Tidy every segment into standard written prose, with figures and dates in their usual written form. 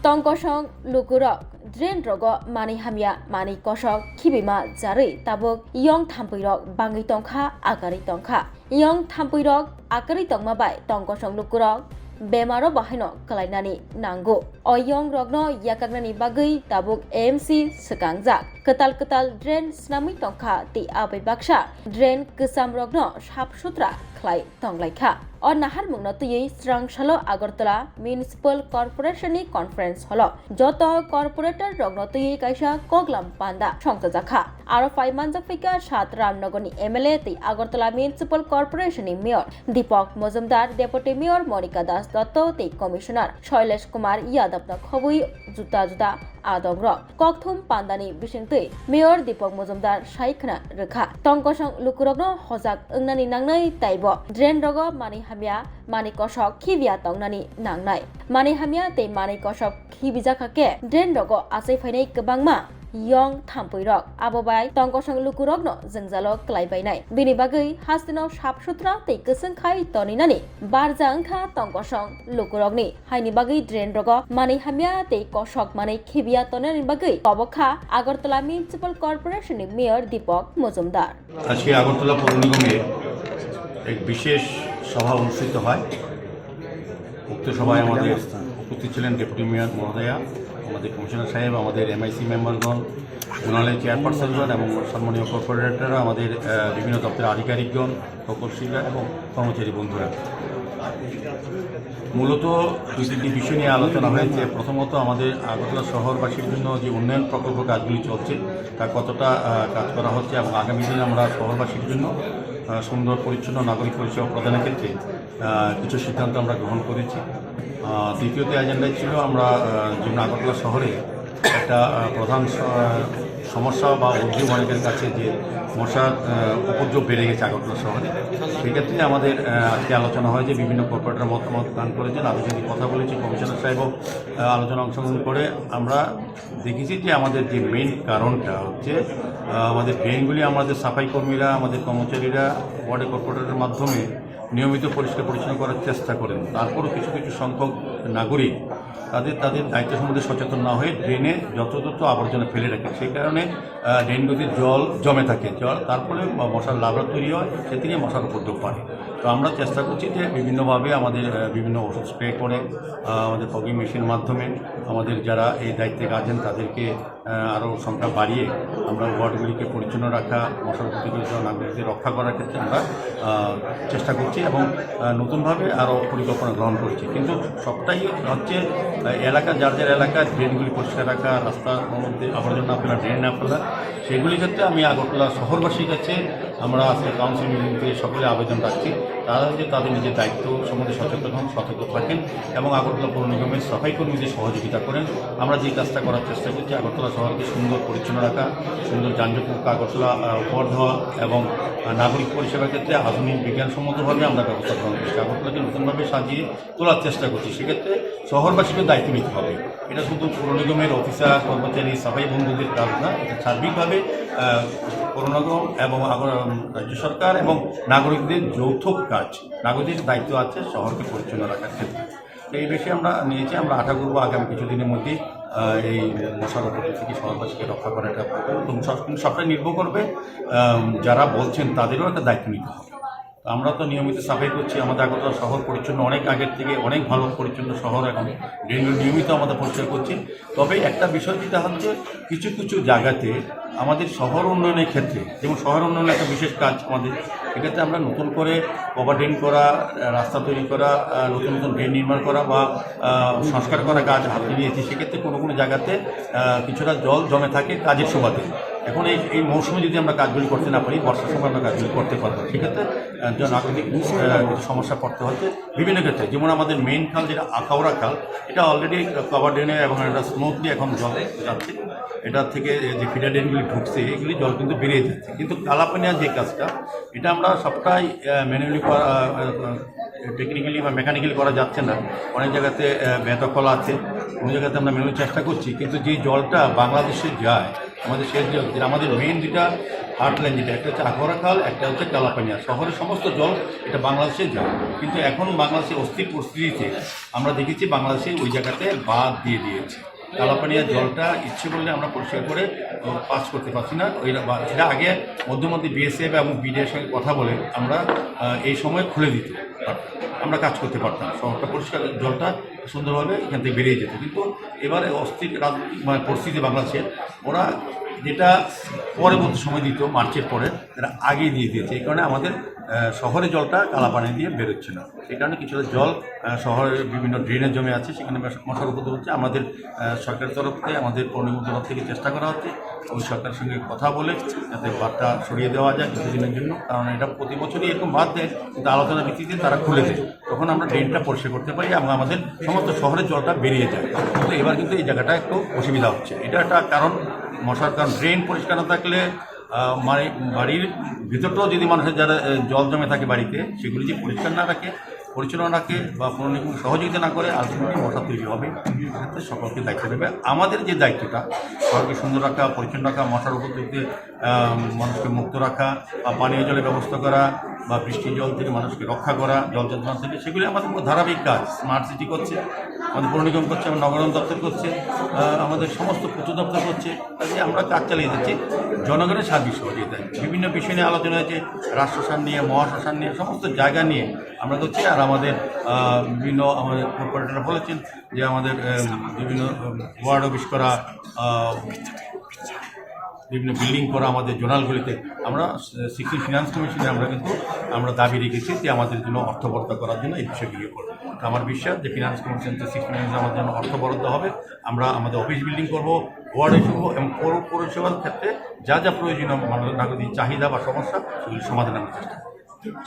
tongkosong lukurok drain rogo mani hamya mani kosok khibima jari tabuk yong thampuirok bangi tongkha akari tongkha yong thampuirok akari tongma bai tongkosong lukurok bemaro bahaino kalainani nango oyong rogno yakagnani bagui tabuk AMC sekangjak ketal drain snami tongkha ti abai baksa drain kesam rogno sap sutra khlai tonglaikha और नाहार मुंगनो तुई स्रांगशालो Agartala municipal कॉर्पोरेशननि conference hello जत corporator रगनो तुई काइसा कगलाम पांदा संतजाखा आरो फाइमानजा फैका सात रामनगरनि MLA ति Agartala municipal कॉर्पोरेशननि mayor दीपक Majumdar deputy mayor Manika दास दत्त ति commissioner Shailesh Kumar यादवनो खबुई जुता आदग्र ककथुम पांदानि बिसिंतै mayor दीपक मजुमदार साइखना रेखा तंकसं लुकुरगनो हजाक ओंनानि नांनाय ताइबो ड्रेन रगो मानि हामिया मानि कषक खिबिया तंगनानि नांनाय मानि हामिया ते मानि कषक खिबिजाखाके ड्रेन रगो आसै फैनाय गोबांमा यं थाम्पैरक आबोबाय तंकसं लुकुरगनो जोंजालो क्लाइबायनाय बिनि बागै हास्तिनो साफसुथ्रा ते गोसोंखाय तनिनानि बारजांखा तंकसं लुकुरगनि हायनि बागै ड्रेन रगो मानि हामिया ते कषक मानि खिबिया तनिनानि बागै अबखा आगरतला म्युनिसिपल कॉर्पोरेशननि मेयर दीपक मजुमदार আজকে আগরতলা পৌর নিগমের এক বিশেষ সভা অনুষ্ঠিত হয়। উক্ত সভায় আমাদের উপস্থিত ছিলেন ডেপুটি মেয়র মহোদয়া, আমাদের কমিশনার সাহেব, আমাদের MIC মেম্বারগণ, মন্ত্রণালয়ের চেয়ারপারসনগণ এবং সম্মানীয় কর্পোরেটররা, আমাদের বিভিন্ন দপ্তরের আধিকারিকগণ, প্রকৌশলীরা এবং কর্মচারী বন্ধুরা। মূলত দুই তিনটি বিষয় নিয়ে আলোচনা হয়েছে। প্রথমত আমাদের আগরতলা শহরবাসীর জন্য যে উন্নয়ন প্রকল্প কাজগুলি চলছে তা কতটা কাজ করা হচ্ছে এবং আগামী দিনে আমরা শহরবাসীর জন্য সুন্দর পরিচ্ছন্ন নাগরিক পরিষেবা প্রদানের ক্ষেত্রে কিছু সিদ্ধান্ত আমরা গ্রহণ করেছি। দ্বিতীয়ত এজেন্ডায় ছিল আমরা যেমন আগরতলা শহরে একটা প্রধান সমস্যা বা অভিযোগ অনেকের কাছে যে মশার উপদ্রব বেড়ে গেছে আগরতলা শহরে। সেক্ষেত্রে আমাদের আজকে আলোচনা হয় যে বিভিন্ন কর্পোরেটর মতামত দান করেছেন, আলোচনায় কথা বলেছি, কমিশনার সাহেবও আলোচনা অংশগ্রহণ করে আমরা দেখেছি যে আমাদের যে মেইন কারণটা হচ্ছে আমাদের ড্রেনগুলি আমাদের সাফাই কর্মীরা, আমাদের কর্মচারীরা ওয়ার্ডে কর্পোরেটরের মাধ্যমে নিয়মিত পরিষ্কার পরিচ্ছন্ন করার চেষ্টা করেন। তারপরও কিছু সংখ্যক নাগরিক তাদের দায়িত্ব সম্বন্ধে সচেতন না হয়ে ড্রেনে যত্রতত্র আবর্জনা ফেলে রাখে। সেই কারণে ড্রেনগুলিতে জল জমে থাকে, তারপরে মশার লার্ভা তৈরি হয়, সে থেকে মশার উপদ্রব বাড়ে। তো আমরা চেষ্টা করছি যে বিভিন্নভাবে আমাদের বিভিন্ন ওষুধ স্প্রে করে আমাদের ফগিং মেশিনের মাধ্যমে আমাদের যারা এই দায়িত্বে আছেন তাদেরকে আরও সংখ্যা বাড়িয়ে আমরা ওয়ার্ডগুলিকে পরিচ্ছন্ন রাখা, মশার প্রতিরোধ নাগরিকদের রক্ষা করার ক্ষেত্রে আমরা চেষ্টা করছি এবং নতুনভাবে আরও পরিকল্পনা গ্রহণ করছি। কিন্তু সবটাই হচ্ছে এলাকা যার এলাকার ড্রেনগুলি পরিষ্কার রাখা, রাস্তার মধ্যে আবর্জনা না ফেলা, ড্রেন না ফেলা, সেগুলির ক্ষেত্রে আমি আগরতলা শহরবাসীর কাছে আমরা আজকে কাউন্সিল মিটিং থেকে সকলে আবেদন রাখছি তারা যে তাদের নিজের দায়িত্ব সম্বন্ধে সতর্ক থাকেন এবং আগরতলা পৌর নিগমের সাফাই কর্মীদের সহযোগিতা করেন। আমরা যে কাজটা করার চেষ্টা করছি আগরতলা শহরকে সুন্দর পরিচ্ছন্ন রাখা, সুন্দর যানজটমুক্ত আগরতলা উপহার দেওয়া এবং নাগরিক পরিষেবার ক্ষেত্রে আধুনিক বিজ্ঞানসম্মতভাবে আমরা ব্যবস্থা গ্রহণ করছি। আগরতলাকে নতুনভাবে সাজিয়ে তোলার চেষ্টা করছি। সেক্ষেত্রে শহরবাসীকে দায়িত্ব নিতে হবে। এটা শুধু পৌর নিগমের অফিসার, কর্মচারী, সাফাই বন্ধুদের কাজ না, এটা সার্বিকভাবে পৌর নিগম এবং রাজ্য সরকার এবং নাগরিকদের যৌথ কাজ। নাগরিকদের দায়িত্ব আছে শহরকে পরিচ্ছন্ন রাখার ক্ষেত্রে। এই বিষয়ে আমরা নিয়েছি, আমরা আশা করবো আগামী কিছুদিনের মধ্যেই এই মশার উপদ্রব থেকে শহরবাসীকে রক্ষা করা একটা সবটাই নির্ভর করবে যারা বলছেন তাদেরও একটা দায়িত্ব নিতে হবে। আমরা তো নিয়মিত সাফাই করছি, আমাদের আগরতলা শহর পরিচ্ছন্ন অনেক আগের থেকে অনেক ভালো পরিচ্ছন্ন শহর, এখন নিয়মিত আমাদের পরিষ্কার করছি। তবে একটা বিষয় যেটা হচ্ছে কিছু জায়গাতে আমাদের শহর উন্নয়নের ক্ষেত্রে, যেমন শহর উন্নয়নের একটা বিশেষ কাজ আমাদের, এক্ষেত্রে আমরা নতুন করে কভার ড্রেন করা, রাস্তা তৈরি করা, নতুন ড্রেন নির্মাণ করা বা সংস্কার করা কাজ হাতে নিয়েছি। সেক্ষেত্রে কোনো জায়গাতে কিছুটা জল জমে থাকে কাজের সুবাদে। এখন এই মৌসুমে যদি আমরা কাজগুলি করতে না পারি, বর্ষার সময় আমরা কাজগুলি করতে পারবো। সেক্ষেত্রে নাগরিক কিছু সমস্যা পড়তে হচ্ছে বিভিন্ন ক্ষেত্রে। যেমন আমাদের মেইন খাল যেটা আখাউড়া খাল, এটা অলরেডি কভার ড্রেনে এবং এটা স্মুথলি এখন জল যাচ্ছে। এটা থেকে যে ফিডার ড্রেনগুলি ঢুকছে এগুলি জল কিন্তু বেরিয়ে যাচ্ছে। কিন্তু কালাপানিয়ার যে কাজটা, এটা আমরা সবটাই ম্যানুয়ালি টেকনিক্যালি বা মেকানিক্যালি করা যাচ্ছে না। অনেক জায়গাতে বেদখল আছে, কোনো জায়গাতে আমরা ম্যানুয়ালি চেষ্টা করছি। কিন্তু যে জলটা বাংলাদেশে যায়, আমাদের শেষ জল, আমাদের মেইন যেটা হার্টলাইন যেটা, একটা হচ্ছে আখাউড়া খাল, একটা হচ্ছে কালাপানিয়া। শহরের সমস্ত জল এটা বাংলাদেশে যায়, কিন্তু এখন বাংলাদেশের অস্থির পরিস্থিতিতে আমরা দেখেছি বাংলাদেশে ওই জায়গাতে বাঁধ দিয়ে দিয়েছে। কালাপানিয়ার জলটা ইচ্ছে করলে আমরা পরিষ্কার করে পাস করতে পারছি না। সেটা আগে মধ্যে বিএসএফ এবং বিডিএর সঙ্গে কথা বলে আমরা এই সময় খুলে দিত, আমরা কাজ করতে পারতাম, শহরটা পরিষ্কার, জলটা সুন্দরভাবে এখান থেকে বেরিয়ে যেত। কিন্তু এবারে অস্থির রাজনৈতিক পরিস্থিতি বাংলাদেশে ওরা যেটা পরবর্তী সময় দিত মার্চের পরে, তারা আগেই দিয়ে দিয়েছে। এই কারণে আমাদের শহরে জলটা কালাপানি দিয়ে বেরোচ্ছে না। এই কারণে কিছুটা জল শহরের বিভিন্ন ড্রেনে জমে আছে, সেখানে মশার উপদ্রব হচ্ছে। আমাদের সরকারের তরফ থেকে, আমাদের পৌর নিগম তরফ থেকে চেষ্টা করা হচ্ছে ওই সরকারের সঙ্গে কথা বলে যাতে বাঁধটা সরিয়ে দেওয়া যায় কিছুদিনের জন্য। কারণ এটা প্রতি বছরই এরকম বাঁধ দেয়, কিন্তু আলোচনার ভিত্তিতে তারা খুলে দেয়, তখন আমরা ড্রেনটা পরিষ্কার করতে পারি এবং আমাদের সমস্ত শহরের জলটা বেরিয়ে যায়। কিন্তু এবার কিন্তু এই জায়গাটা একটু অসুবিধা হচ্ছে। এটা একটা কারণ, মশার কারণ। ড্রেন পরিষ্কার না থাকলে মানে বাড়ির ভিতরটাও যদি মানুষের যারা জল জমে থাকে বাড়িতে, সেগুলি যে পরিষ্কার না রাখে, পরিচালনা রাখে বা কোনো রকম সহযোগিতা না করে, আলটিমেটলি মশা তৈরি হবে। সেক্ষেত্রে সকলকে দায়িত্ব দেবে। আমাদের যে দায়িত্বটা শহরকে সুন্দর রাখা, পরিচ্ছন্ন রাখা, মশার উপদ্রবে মানুষকে মুক্ত রাখা, বা পানীয় জলের ব্যবস্থা করা, বা বৃষ্টির জল থেকে মানুষকে রক্ষা করা, জল যন্ত্রণা থেকে, সেগুলি আমাদের ধারাবাহিক কাজ। স্মার্ট সিটি করছে, আমাদের পৌর নিগম করছে, আমাদের নগরায়ণ দপ্তর করছে, আমাদের সমস্ত পূর্ত দপ্তর করছে। কাজে আমরা কাজ চালিয়ে যাচ্ছি জনগণের সার্বিক সহযোগিতায়। বিভিন্ন বিষয় নিয়ে আলোচনা হয়েছে, রাষ্ট্রশাসন নিয়ে, মহাশ্মশান নিয়ে, সমস্ত জায়গা নিয়ে আমরা করছি। আর আমাদের বিভিন্ন আমাদের কর্পোরেটররা বলেছেন যে আমাদের বিভিন্ন ওয়ার্ড অফিস করা, বিভিন্ন বিল্ডিং করা আমাদের জোনালগুলিতে, আমরা 16 ফিনান্স কমিশনে আমরা দাবি রেখেছি যে আমাদের জন্য অর্থ বরাদ্দ করার জন্য এই বিষয়গুলো করবো। আমার বিশ্বাস যে ফিনান্স কমিশন 16 ফিনান্সে আমাদের জন্য অর্থ বরাদ্দ হবে। আমরা আমাদের অফিস বিল্ডিং করবো, ওয়ার্ড হিসেবে এবং পৌরসভার ক্ষেত্রে যা যা প্রয়োজনীয় নাগরিক চাহিদা বা সমস্যা, সেগুলি সমাধান আমরা চেষ্টা করব।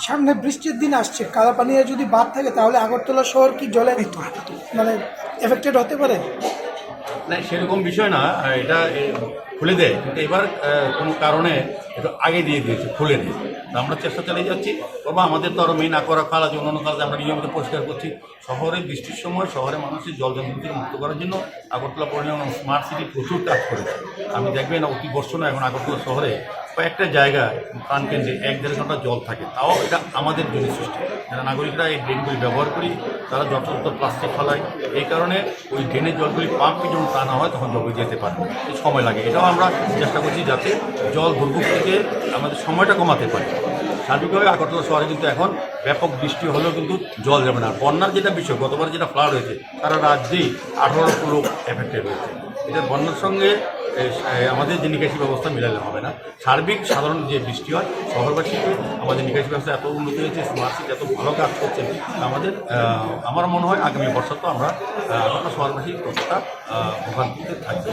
সামনে বৃষ্টির দিন আসছে, কালাপানিয়া যদি বাদ থাকে তাহলে আগরতলা শহর কি জলে মানে এফেক্টেড হতে পারে? না, সেরকম বিষয় না, এটা খুলে দেয়, কিন্তু এবার কোনো কারণে একটু আগে দিয়ে দিয়েছে, খুলে দিয়ে। আমরা চেষ্টা চালিয়ে যাচ্ছি। তবে আমাদের তো আরও মেন আকরা খাল আছে, অন্যান্য খাল আমরা নিয়মিত পরিষ্কার করছি। শহরে বৃষ্টির সময় শহরে মানুষের জল জমা থেকে মুক্ত করার জন্য আগরতলা পৌর নিগম স্মার্ট সিটি প্রচুর কাজ করেছে। আমি দেখবেন অতি বর্ষণ এখন আগরতলা শহরে কয়েকটা জায়গায় প্রাণকেন্দ্রে 1-1.5 ঘন্টা জল থাকে। তাও এটা আমাদের জন্য সৃষ্টি। যারা নাগরিকরা এই ড্রেনগুলি ব্যবহার করি, তারা যথাযথ প্লাস্টিক ফেলায়। এই কারণে ওই ড্রেনের জলগুলি পাম্পে যখন টানা হয় তখন জল যেতে পারে, সময় লাগে। এটাও আমরা চেষ্টা করছি যাতে জল দুর্ভোগ থেকে আমাদের সময়টা কমাতে পারি। সার্বিকভাবে আগরতলা শহরে কিন্তু এখন ব্যাপক বৃষ্টি হলেও কিন্তু জল যাবে না। বন্যার যেটা বিষয়, গতবার যেটা ফ্লাড হয়েছে, সারা রাজ্যেই 18 লক্ষ লোক এফেক্টেড হয়েছে। এটা বন্যার সঙ্গে আমাদের যে নিকাশি ব্যবস্থা মিলালে হবে না। সার্বিক সাধারণ যে বৃষ্টি হয়, শহরবাসীকে আমাদের নিকাশি ব্যবস্থা এত উন্নতি হয়েছে, স্মার্ট সিটি এত ভালো কাজ করছে, আমার মনে হয় আগামী বছর তো আমরা আগরতলা শহরবাসী কতটা ভোগান্তিতে থাকবে।